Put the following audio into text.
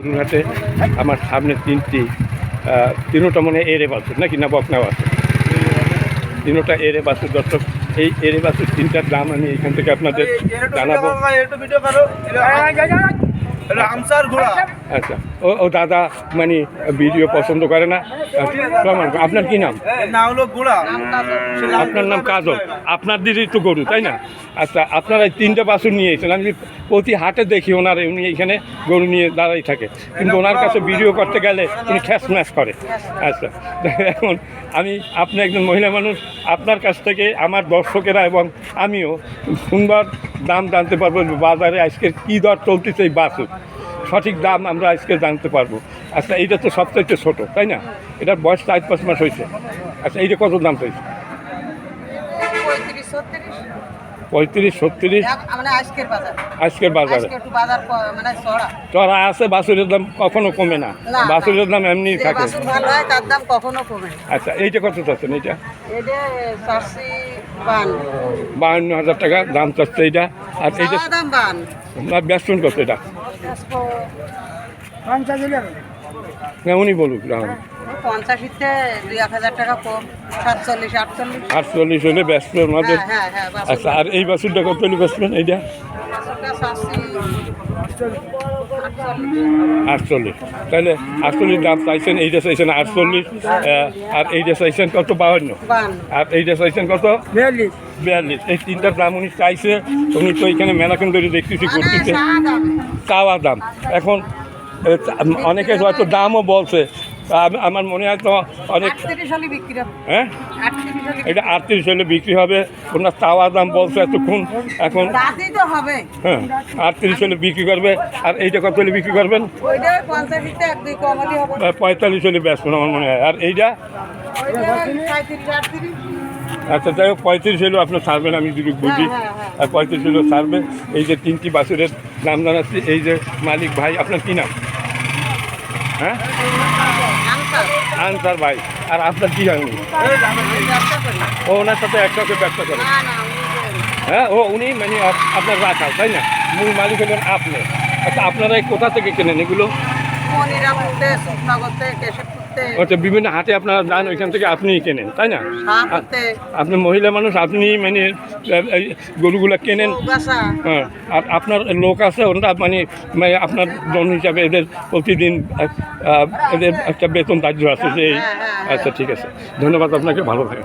গরুরহাটে আমার সামনে তিনোটা মনে এরে বাছুর নাকি না বকনা বাছুর, তিনোটা এরে বাছুর। দর্শক, এই এরে বাছুর তিনটার দাম আমি এখান থেকে আপনাদের জানাবো। আচ্ছা, ও দাদা মানে ভিডিও পছন্দ করে না। আপনার কি নাম? আপনার নাম কাজল। আপনার দিদি তো গরু, তাই না? আচ্ছা, আপনারা তিনটে বাছুর নিয়ে এসেছেন। আমি প্রতি হাটে দেখি ওনার উনি এখানে গরু নিয়ে দাঁড়াই থাকে, কিন্তু ওনার কাছে ভিডিও করতে গেলে উনি খ্যাস ম্যাচ করে। আচ্ছা, এখন আপনি একজন মহিলা মানুষ, আপনার কাছ থেকে আমার দর্শকেরা এবং আমিও সুন্দর দাম জানতে পারবো। বাজারে আজকে কী দর চলতেছে এই বাছুর, সঠিক দাম আমরা আজকে জানতে পারবো। আচ্ছা, এইটা তো সবচাইতে ছোটো, তাই না? এটার বয়স 4-5 মাস হয়েছে। আচ্ছা, এইটা কত দাম চাইছে? 35-36। আজকের বাজারে চড়া আছে, বাছুরের দাম কখনো কমে না, বাছুরের দাম এমনি থাকে। আচ্ছা, এইটা কত চাচ্ছেন? এইটা 52,000 টাকা দাম চাচ্ছে এইটা। আর এইটা না, ব্যস্ত কত? এটা উনি বলুক। 48 হলে ব্যস্ত আমাদের। আচ্ছা, আর এই বাছুরটা কত হলে বেচবেন? এইটা 48। তাহলে 48 দাম চাইছেন। এইটা চাইছেন 48, আর এইটা চাইছেন কত? 52। আর এইটা চাইছেন কত? 42। এই তিনটার দাম উনি চাইছে। উনি তো এখানে মেলাক্ষণ ধরে দেখতেছি করতেছে চাওয়া দাম। এখন অনেকে হয়তো দামও বলছে, আমার মনে হয় তো অনেক, হ্যাঁ এটা 38 হলে বিক্রি হবে। ওনার চাওয়া দাম বলছে এতক্ষণ, এখন হ্যাঁ 38 হলে বিক্রি করবে। আর এইটা কত হলে বিক্রি করবেন? 45 হলে বেচবেন আমার মনে হয়। আর এইটা আচ্ছা, যাই হোক 35 হলেও আপনার ছাড়বেন, আমি যদি বুঝি। আর 35 হলেও ছাড়বেন। এই যে তিনটি বাছুরের নাম জানাচ্ছি। এই যে মালিক ভাই, আপনার কী নাম? হ্যাঁ, আনসার ভাই। আর আপনার কী হয়? ও ওনার সাথে একসাথে ব্যবসা করে? হ্যাঁ, উনি মানে আপনার রাখাল, তাই না? মূল মালিক হলেন আপনি। আচ্ছা, আপনারা কোথা থেকে কেনেন এগুলো? আচ্ছা, বিভিন্ন হাটে আপনারা যান, ওইখান থেকে আপনিই কেনেন, তাই না? আপনি মহিলা মানুষ, আপনি মানে গরুগুলা কেনেন। হ্যাঁ, আর আপনার লোক আছে, ওরা মানে আপনার জন হিসাবে এদের প্রতিদিন এদের একটা বেতন ধার্য আছে যে। আচ্ছা, ঠিক আছে, ধন্যবাদ আপনাকে, ভালো থাকে।